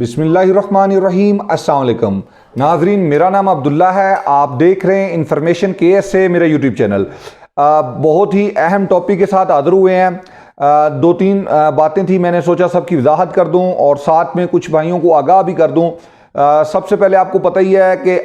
बिस्मिल्लाहिर्रहमानिर्रहीम। अस्सलाम वालेकुम नाजरीन, मेरा नाम अब्दुल्ला है। आप देख रहे हैं इन्फॉर्मेशन केएस से मेरा यूट्यूब चैनल। बहुत ही अहम टॉपिक के साथ हाजिर हुए हैं। दो तीन बातें थी, मैंने सोचा सबकी वजाहत कर दूं और साथ में कुछ भाइयों को आगाह भी कर दूं। सबसे पहले आपको पता ही है कि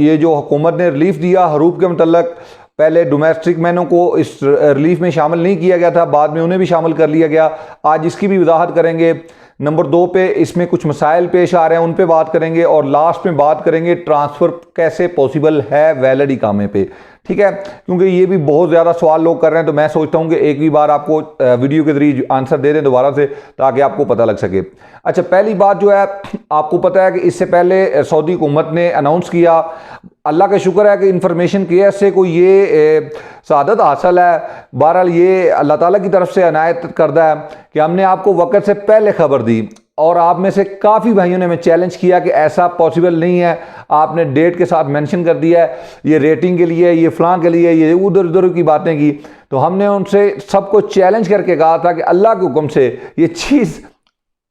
ये जो हुकूमत ने रिलीफ दिया हरूब के मतलब, पहले डोमेस्टिक मैनों को इस रिलीफ में शामिल नहीं किया गया था, बाद में उन्हें भी शामिल कर लिया गया। आज इसकी भी वजाहत करेंगे। नंबर 2 पे इसमें कुछ मसाइल पेश आ रहे हैं, उन पे बात करेंगे और लास्ट में बात करेंगे ट्रांसफ़र कैसे पॉसिबल है वैलिड इकामे पे। ठीक है, क्योंकि ये भी बहुत ज़्यादा सवाल लोग कर रहे हैं, तो मैं सोचता हूँ कि एक भी बार आपको वीडियो के जरिए आंसर दे दें दोबारा से, ताकि आपको पता लग सके। अच्छा, पहली बात जो है, आपको पता है कि इससे पहले सऊदी हुकूमत ने अनाउंस किया, अल्लाह का शुक्र है कि इंफॉर्मेशन केएस से कोई ये सआदत हासिल है। बहरहाल ये अल्लाह ताला की तरफ से अनायत करदा है कि हमने आपको वक्त से पहले खबर दी और आप में से काफ़ी भाइयों ने हमें चैलेंज किया कि ऐसा पॉसिबल नहीं है। आपने डेट के साथ मेंशन कर दिया है, ये रेटिंग के लिए, ये फ़लाँ के लिए, ये उधर उधर की बातें की। तो हमने उनसे सबको चैलेंज करके कहा था कि अल्लाह के हुक्म से ये चीज़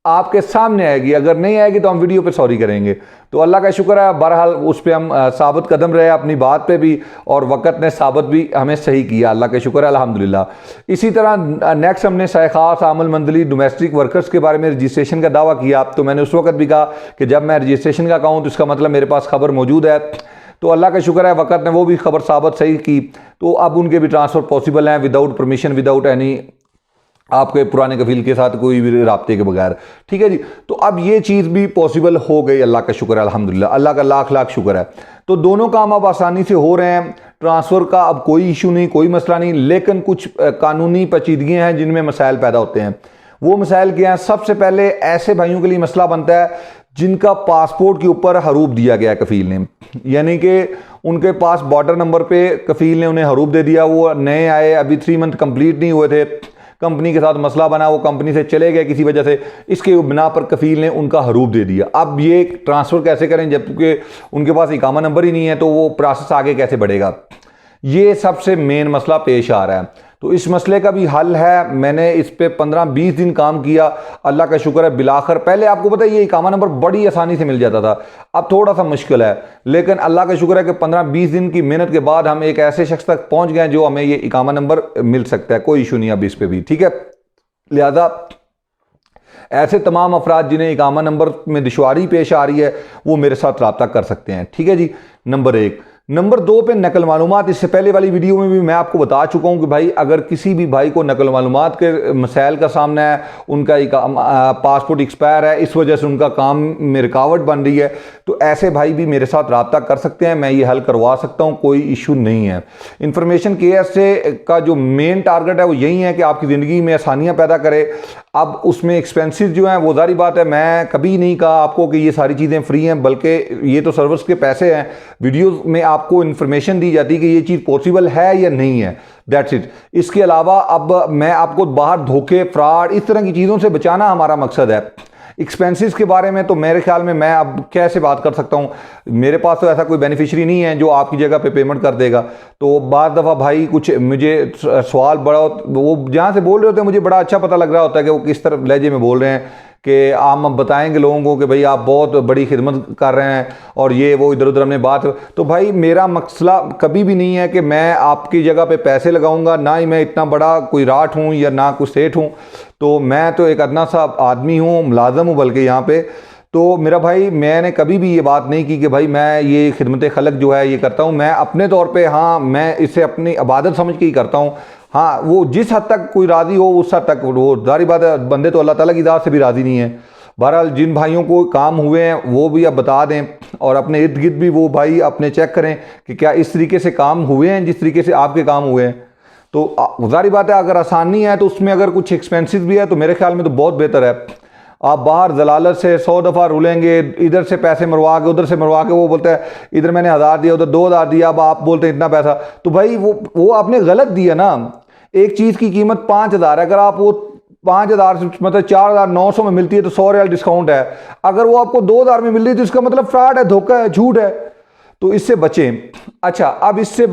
आपके सामने आएगी, अगर नहीं आएगी तो हम वीडियो पे सॉरी करेंगे। तो अल्लाह का शुक्र है, बहरहाल उस पर हम साबित कदम रहे अपनी बात पे भी, और वक़्त ने साबित भी हमें सही किया, अल्लाह का शुक्र है, अल्हम्दुलिल्लाह। इसी तरह नेक्स्ट हमने ख़ास आमल मंदली डोमेस्टिक वर्कर्स के बारे में रजिस्ट्रेशन का दावा किया। तो मैंने उस वक्त भी कहा कि जब मैं रजिस्ट्रेशन का कहूँ तो इसका मतलब मेरे पास खबर मौजूद है। तो अल्लाह का शुक्र है, वक़्त ने वो भी खबर साबित सही की। तो अब उनके भी ट्रांसफ़र पॉसिबल हैं विदाउट परमिशन, विदाउट एनी आपके पुराने कफील के साथ कोई भी राब्ते के बगैर। ठीक है जी, तो अब ये चीज़ भी पॉसिबल हो गई, अल्लाह का शुक्र है, अल्हम्दुलिल्लाह, अल्लाह का लाख लाख शुक्र है। तो दोनों काम अब आसानी से हो रहे हैं, ट्रांसफ़र का अब कोई इशू नहीं, कोई मसला नहीं। लेकिन कुछ कानूनी पेचीदगियाँ हैं जिनमें मसाइल पैदा होते हैं। वो मसाइल क्या हैं? सबसे पहले ऐसे भाइयों के लिए मसला बनता है जिनका पासपोर्ट के ऊपर हरूब दिया गया है कफील ने, यानी कि उनके पास बॉर्डर नंबर पे कफील ने उन्हें हरूब दे दिया, वो नए आए, अभी 3 मंथ कंप्लीट नहीं हुए थे, कंपनी के साथ मसला बना, वो कंपनी से चले गए किसी वजह से, इसके बिना पर कफील ने उनका हरूब दे दिया। अब ये ट्रांसफ़र कैसे करें जबकि उनके पास इकामा नंबर ही नहीं है? तो वो प्रोसेस आगे कैसे बढ़ेगा? ये सबसे मेन मसला पेश आ रहा है। तो इस मसले का भी हल है। मैंने इस पे 15-20 दिन काम किया, अल्लाह का शुक्र है, बिलाखिर। पहले आपको पता है ये इकामा नंबर बड़ी आसानी से मिल जाता था, अब थोड़ा सा मुश्किल है, लेकिन अल्लाह का शुक्र है कि 15-20 दिन की मेहनत के बाद हम एक ऐसे शख्स तक पहुंच गए जो हमें ये इकामा नंबर मिल सकता है। कोई इशू नहीं अब इस पर भी। ठीक है, लिहाजा ऐसे तमाम अफराद जिन्हें इकामा नंबर में दुश्वारी पेश आ रही है वो मेरे साथ रब्ता कर सकते हैं। ठीक है जी, नंबर 1। नंबर 2 पे नकल मालूमात। इससे पहले वाली वीडियो में भी मैं आपको बता चुका हूं कि भाई अगर किसी भी भाई को नकल मालूमात के मसाइल का सामना है, उनका पासपोर्ट एक्सपायर है, इस वजह से उनका काम में रुकावट बन रही है, तो ऐसे भाई भी मेरे साथ रब्ता कर सकते हैं, मैं ये हल करवा सकता हूँ, कोई इशू नहीं है। इंफॉर्मेशन केएस से का जो मेन टारगेट है वो यही है कि आपकी ज़िंदगी में आसानियाँ पैदा करे। अब उसमें एक्सपेंसेस जो हैं वो जारी बात है, मैं कभी नहीं कहा आपको कि ये सारी चीज़ें फ्री हैं, बल्कि ये तो सर्विस के पैसे हैं। वीडियोस में आपको इन्फॉर्मेशन दी जाती है कि ये चीज़ पॉसिबल है या नहीं है, दैट्स इट। इसके अलावा अब मैं आपको बाहर धोखे, फ्रॉड, इस तरह की चीज़ों से बचाना हमारा मकसद है। एक्सपेंसेस के बारे में तो मेरे ख्याल में मैं अब कैसे बात कर सकता हूँ, मेरे पास तो ऐसा कोई बेनिफिशियरी नहीं है जो आपकी जगह पे पेमेंट कर देगा। तो बाद दफ़ा भाई कुछ मुझे सवाल बड़ा, वो जहाँ से बोल रहे होते हैं मुझे बड़ा अच्छा पता लग रहा होता है कि वो किस तरह लहजे में बोल रहे हैं कि हम बताएंगे लोगों को कि भाई आप बहुत बड़ी खिदमत कर रहे हैं और ये वो, इधर उधर हमने बात। तो भाई मेरा मसला कभी भी नहीं है कि मैं आपकी जगह पे पैसे लगाऊंगा, ना ही मैं इतना बड़ा कोई राठ हूँ या ना कोई सेठ हूँ। तो मैं तो एक अदना सा आदमी हूँ, मुलाजम हूँ बल्कि यहाँ पे। तो मेरा भाई, मैंने कभी भी ये बात नहीं की कि भाई मैं ये खिदमत खलक जो है ये करता हूँ। मैं अपने तौर पे, हाँ, मैं इसे अपनी इबादत समझ के ही करता हूँ। हाँ, वो जिस हद तक कोई राज़ी हो उस हद तक, वो जारी बात है, बंदे तो अल्लाह ताला की ज़ात से भी राज़ी नहीं है। बहरहाल जिन भाइयों को काम हुए हैं वो भी अब बता दें, और अपने इर्द गिर्द भी वो भाई अपने चेक करें कि क्या इस तरीके से काम हुए हैं जिस तरीके से आपके काम हुए हैं। तो जारी बात है, अगर आसानी है तो उसमें अगर कुछ एक्सपेंसिस भी है तो मेरे ख्याल में तो बहुत बेहतर है। आप बाहर जलालत से 100 दफ़ा रुलेंगे, इधर से पैसे मरवा के, उधर से मरवा के, वो बोलता है इधर मैंने 1000 दिया, उधर 2000 दिया, अब आप बोलते हैं इतना पैसा। तो भाई वो आपने गलत दिया ना। एक चीज़ की कीमत 5000 है, अगर आप वो 5000 से मतलब 4900 में मिलती है तो 100 रियाल डिस्काउंट है। अगर वो आपको 2000 में मिल रही है तो इसका मतलब फ्रॉड है, धोखा है, झूठ है। तो इससे बचें। अच्छा, अब इससे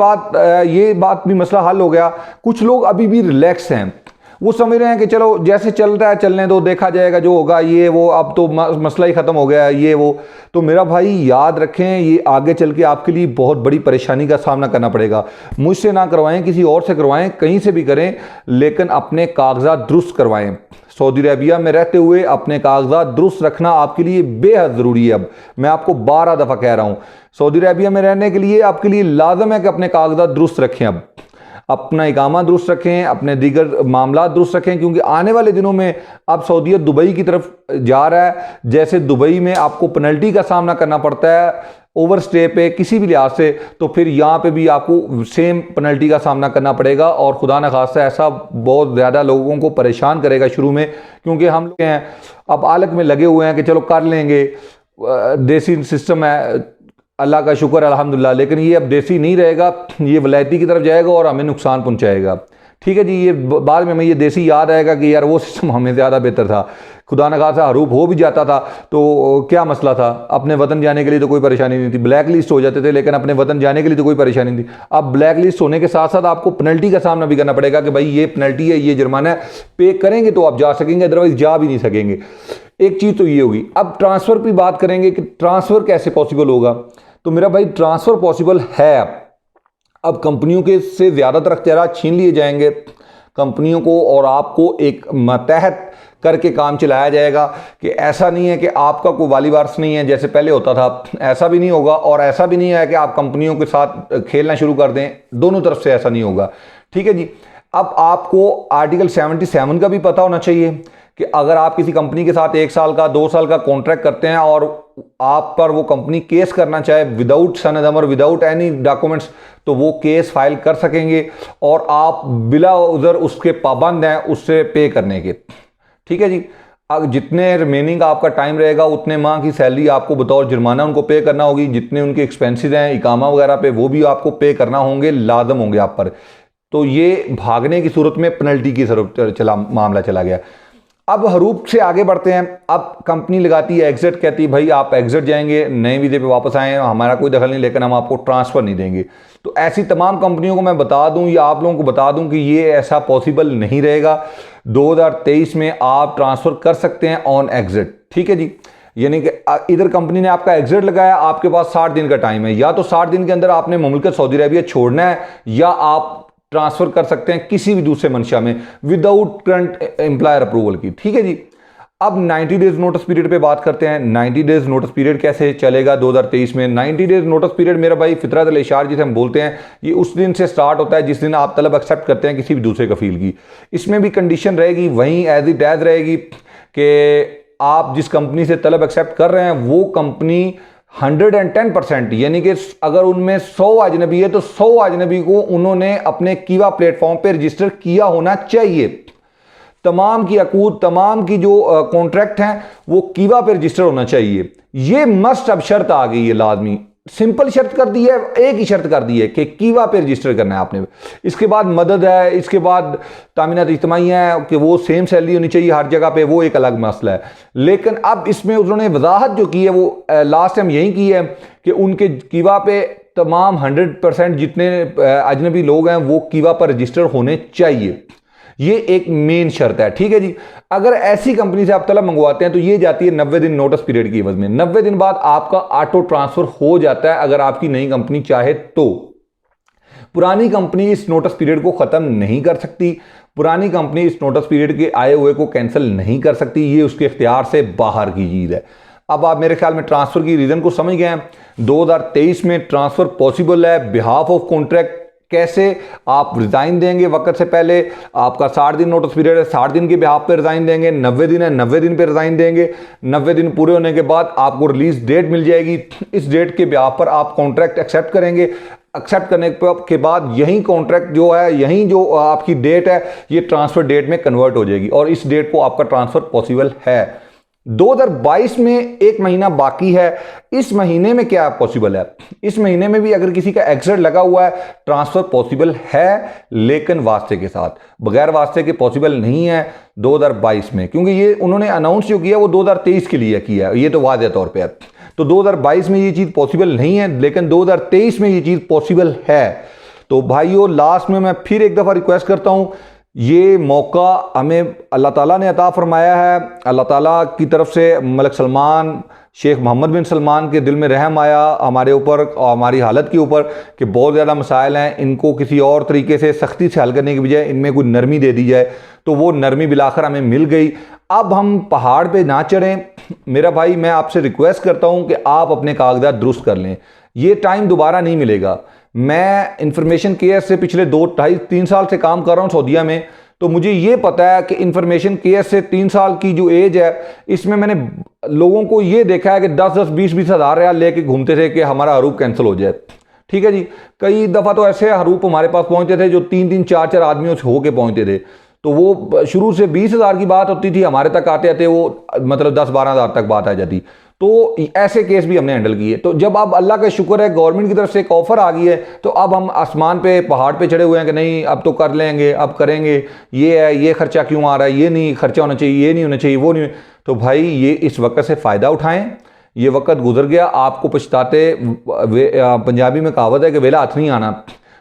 ये बात भी मसला हल हो गया। कुछ लोग अभी भी रिलैक्स हैं, वो समझ रहे हैं कि चलो जैसे चल रहा है चलने दो, देखा जाएगा जो होगा, ये वो, अब तो मसला ही ख़त्म हो गया है, ये वो। तो मेरा भाई याद रखें, ये आगे चल के आपके लिए बहुत बड़ी परेशानी का सामना करना पड़ेगा। मुझसे ना करवाएं, किसी और से करवाएं, कहीं से भी करें, लेकिन अपने कागजात दुरुस्त करवाएं। सऊदी अरबिया में रहते हुए अपने कागजात दुरुस्त रखना आपके लिए बेहद ज़रूरी है। अब मैं आपको 12 दफ़ा कह रहा हूँ, सऊदी अरबिया में रहने के लिए आपके लिए लाजम है कि अपने कागजात दुरुस्त रखें। अब अपना इकामा दुरुस्त रखें, अपने दीगर मामला दुरुस्त रखें, क्योंकि आने वाले दिनों में अब सऊदीयत दुबई की तरफ जा रहा है। जैसे दुबई में आपको पेनल्टी का सामना करना पड़ता है ओवर स्टे पे किसी भी लिहाज से, तो फिर यहाँ पे भी आपको सेम पेनल्टी का सामना करना पड़ेगा। और खुदा न खास्ता ऐसा बहुत ज़्यादा लोगों को परेशान करेगा शुरू में, क्योंकि हम लोग हैं अब आलक में लगे हुए हैं कि चलो कर लेंगे, देसी सिस्टम है, अल्लाह का शुक्र अल्हम्दुलिल्लाह। लेकिन ये अब देसी नहीं रहेगा, ये वलायती की तरफ जाएगा और हमें नुकसान पहुंचाएगा। ठीक है जी, ये बाद में हमें ये देसी याद आएगा कि यार वो सिस्टम हमें ज़्यादा बेहतर था। खुदा न खासा हरूप हो भी जाता था तो क्या मसला था, अपने वतन जाने के लिए तो कोई परेशानी नहीं थी, ब्लैक लिस्ट हो जाते थे, लेकिन अपने वतन जाने के लिए तो कोई परेशानी नहीं थी। अब ब्लैक लिस्ट होने के साथ साथ आपको पेनल्टी का सामना भी करना पड़ेगा कि भाई ये पेनल्टी है, ये जुर्माना है, पे करेंगे तो आप जा सकेंगे, अदरवाइज जा भी नहीं सकेंगे। एक चीज़ तो ये होगी। अब ट्रांसफ़र की बात करेंगे कि ट्रांसफ़र कैसे पॉसिबल होगा। तो मेरा भाई ट्रांसफ़र पॉसिबल है। अब कंपनियों के से ज़्यादातर अख्तियार छीन लिए जाएंगे कंपनियों को, और आपको एक मतहत करके काम चलाया जाएगा कि ऐसा नहीं है कि आपका कोई वाली वारस नहीं है जैसे पहले होता था, ऐसा भी नहीं होगा। और ऐसा भी नहीं है कि आप कंपनियों के साथ खेलना शुरू कर दें, दोनों तरफ से ऐसा नहीं होगा। ठीक है जी। अब आपको आर्टिकल 77 का भी पता होना चाहिए कि अगर आप किसी कंपनी के साथ 1 साल का 2 साल का कॉन्ट्रैक्ट करते हैं और आप पर वो कंपनी केस करना चाहे विदाउट सनद अमर, विदाउट एनी डॉक्यूमेंट्स, तो वो केस फाइल कर सकेंगे और आप बिला उज़र उसके पाबंद हैं उससे पे करने के। ठीक है जी। अब जितने रिमेनिंग आपका टाइम रहेगा उतने माह की सैलरी आपको बतौर जुर्माना उनको पे करना होगी। जितने उनके एक्सपेंसेस हैं इकामा वगैरह पे, वो भी आपको पे करना होंगे, लाजम होंगे आप पर। तो ये भागने की सूरत में पेनल्टी की तरफ मामला चला गया। अब हरूप से आगे बढ़ते हैं। अब कंपनी लगाती है एग्जिट, कहती है भाई आप एग्जिट जाएंगे, नए वीज़े पे वापस आए, हमारा कोई दखल नहीं, लेकिन हम आपको ट्रांसफ़र नहीं देंगे। तो ऐसी तमाम कंपनियों को मैं बता दूं या आप लोगों को बता दूं कि ये ऐसा पॉसिबल नहीं रहेगा। 2023 में आप ट्रांसफ़र कर सकते हैं ऑन एग्जिट। ठीक है जी। यानी कि इधर कंपनी ने आपका एग्जिट लगाया, आपके पास 60 दिन का टाइम है, या तो 60 दिन के अंदर आपने मुमलिकत सऊदी अरबिया छोड़ना है, या आप ट्रांसफर कर सकते हैं किसी भी दूसरे मंशा में विदाउट करंट एम्प्लॉयर अप्रूवल की। ठीक है जी। अब 90 डेज नोटिस पीरियड पे बात करते हैं। 90 डेज नोटिस पीरियड कैसे चलेगा 2023 में। 90 डेज नोटिस पीरियड मेरा भाई फितरत अल इशार जिसे हम बोलते हैं, ये उस दिन से स्टार्ट होता है जिस दिन आप तलब एक्सेप्ट करते हैं किसी भी दूसरे कफील की। इसमें भी कंडीशन रहेगी वहीं एज इट एज रहेगी कि आप जिस कंपनी से तलब एक्सेप्ट कर रहे हैं वो कंपनी 110%, यानी कि अगर उनमें 100 अजनबी है तो 100 अजनबी को उन्होंने अपने कीवा प्लेटफॉर्म पे रजिस्टर किया होना चाहिए। तमाम की अकूद, तमाम की जो कॉन्ट्रैक्ट हैं वो कीवा पे रजिस्टर होना चाहिए। ये मस्ट अब शर्त आ गई है, लाजमी सिंपल शर्त कर दी है, एक ही शर्त कर दी है कि कीवा पे रजिस्टर करना है आपने। इसके बाद मदद है, इसके बाद तामीनात इज्तिमाई है कि वो सेम सैलरी होनी चाहिए हर जगह पे, वो एक अलग मसला है। लेकिन अब इसमें उन्होंने वजाहत जो की है वो लास्ट टाइम यही की है कि उनके कीवा पे तमाम 100% जितने अजनबी लोग हैं वो कीवा पर रजिस्टर होने चाहिए। ये एक मेन शर्त है। ठीक है जी। अगर ऐसी कंपनी से आप तलब मंगवाते हैं तो ये जाती है 90 दिन नोटिस पीरियड की एवज में। 90 दिन बाद आपका ऑटो ट्रांसफर हो जाता है अगर आपकी नई कंपनी चाहे तो। पुरानी कंपनी इस नोटिस पीरियड को खत्म नहीं कर सकती, पुरानी कंपनी इस नोटिस पीरियड के आए हुए को कैंसिल नहीं कर सकती, ये उसके इख्तियार से बाहर की चीज है। अब आप मेरे ख्याल में ट्रांसफर की रीजन को समझ गए हैं। 2023 में ट्रांसफर पॉसिबल है बिहाफ ऑफ कॉन्ट्रैक्ट। कैसे? आप रिजाइन देंगे वक्त से पहले, आपका 60 दिन नोटिस पीरियड है, 60 दिन के बिहाफ पे रिजाइन देंगे। 90 दिन है, 90 दिन पे रिजाइन देंगे। 90 दिन पूरे होने के बाद आपको रिलीज डेट मिल जाएगी। इस डेट के बिहाफ पर आप कॉन्ट्रैक्ट एक्सेप्ट करेंगे। एक्सेप्ट करने के बाद यही कॉन्ट्रैक्ट जो है, यही जो आपकी डेट है, ये ट्रांसफर डेट में कन्वर्ट हो जाएगी और इस डेट को आपका ट्रांसफर पॉसिबल है। 2022 में 1 महीना बाकी है। इस महीने में क्या पॉसिबल है? इस महीने में भी अगर किसी का एग्जिट लगा हुआ है ट्रांसफर पॉसिबल है, लेकिन वास्ते के साथ। बगैर वास्ते के पॉसिबल नहीं है 2022 में, क्योंकि ये उन्होंने अनाउंस जो किया वो 2023 के लिए किया है, ये तो वाज़ेह तौर पे है। तो 2022 में ये चीज़ पॉसिबल नहीं है, लेकिन 2023 में ये चीज़ पॉसिबल है। तो भाइयों लास्ट में मैं फिर एक दफ़ा रिक्वेस्ट करता हूँ ये मौका हमें अल्लाह ताला ने अता फरमाया है। अल्लाह ताला की तरफ से मलिक सलमान, शेख मोहम्मद बिन सलमान के दिल में रहम आया हमारे ऊपर और हमारी हालत के ऊपर कि बहुत ज़्यादा मसाइल हैं, इनको किसी और तरीके से सख्ती से हल करने की बजाय इनमें कोई नरमी दे दी जाए। तो वो नरमी बिलाखिर हमें मिल गई। अब हम पहाड़ पे ना चढ़ें। मेरा भाई, मैं आपसे रिक्वेस्ट करता हूँ कि आप अपने कागजात दुरुस्त कर लें। ये टाइम दोबारा नहीं मिलेगा। मैं इंफॉर्मेशन केयर से पिछले 2-2.5-3 साल से काम कर रहा हूँ सऊदीया में, तो मुझे ये पता है कि इंफॉर्मेशन केयर से 3 साल की जो एज है, इसमें मैंने लोगों को ये देखा है कि 10-10, 20-20 हज़ार रियाल लेके घूमते थे कि हमारा हरूप कैंसिल हो जाए। ठीक है जी, कई दफ़ा तो ऐसे हरूप हमारे पास पहुंचते थे जो 3-3, 4-4 आदमियों से होके पहुंचते थे। तो वो शुरू से 20,000 की बात होती थी, हमारे तक आते आते वो मतलब 10-12 हज़ार तक बात आ जाती। तो ऐसे केस भी हमने हैंडल किए। तो जब अब अल्लाह का शुक्र है गवर्नमेंट की तरफ से एक ऑफर आ गई है, तो अब हम आसमान पे पहाड़ पे चढ़े हुए हैं कि नहीं अब तो कर लेंगे, अब करेंगे। ये है, ये खर्चा क्यों आ रहा है, ये नहीं खर्चा होना चाहिए, ये नहीं होना चाहिए, वो नहीं। तो भाई ये इस वक्त से फ़ायदा उठाएं। ये वक्त गुजर गया, आपको पछताते, पंजाबी में कहावत है कि वेला हाथ नहीं आना।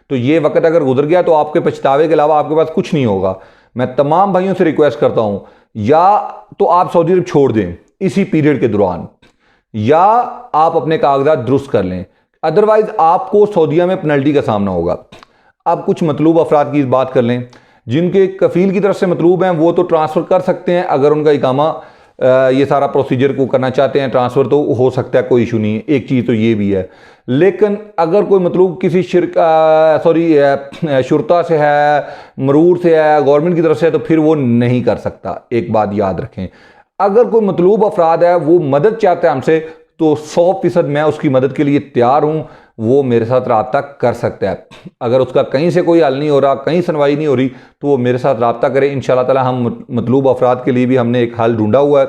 तो ये वक्त अगर गुजर गया तो आपके पछतावे के अलावा आपके पास कुछ नहीं होगा। मैं तमाम भाइयों से रिक्वेस्ट करता हूं, या तो आप सऊदी अरब छोड़ दें इसी पीरियड के दौरान, या आप अपने कागजात दुरुस्त कर लें, अदरवाइज आपको सऊदीया में पेनल्टी का सामना होगा। अब कुछ मतलूब अफराद की बात कर लें। जिनके कफील की तरफ से मतलूब हैं वो तो ट्रांसफ़र कर सकते हैं, अगर उनका इकामा ये सारा प्रोसीजर को करना चाहते हैं, ट्रांसफ़र तो हो सकता है, कोई इशू नहीं है। एक चीज़ तो ये भी है। लेकिन अगर कोई मतलूब किसी शुरता से है, मरूर से है, गवर्नमेंट की तरफ से है, तो फिर वो नहीं कर सकता। एक बात याद रखें, अगर कोई मतलूब अफराद है वो मदद चाहता है हमसे, तो 100% मैं उसकी मदद के लिए तैयार हूँ। वो मेरे साथ रब्ता कर सकता है। अगर उसका कहीं से कोई हल नहीं हो रहा, कहीं सुनवाई नहीं हो रही, तो वो मेरे साथ रब्ता करे। इंशाल्लाह ताला हम मतलूब अफराद के लिए भी हमने एक हल ढूंढा हुआ है,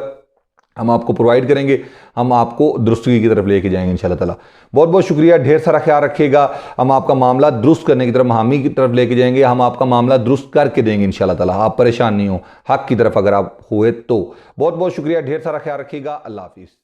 हम आपको प्रोवाइड करेंगे। हम आपको दुरुस्ती की तरफ लेके जाएंगे इंशाल्लाह ताला। बहुत बहुत शुक्रिया, ढेर सारा ख्याल रखिएगा। हम आपका मामला दुरुस्त करने की तरफ, हामी की तरफ लेके जाएंगे। हम आपका मामला दुरुस्त करके देंगे इंशाल्लाह ताला। आप परेशान नहीं हो, हक की तरफ अगर आप हुए तो। बहुत बहुत शुक्रिया, ढेर सारा ख्याल रखिएगा। अल्लाह हाफिज़।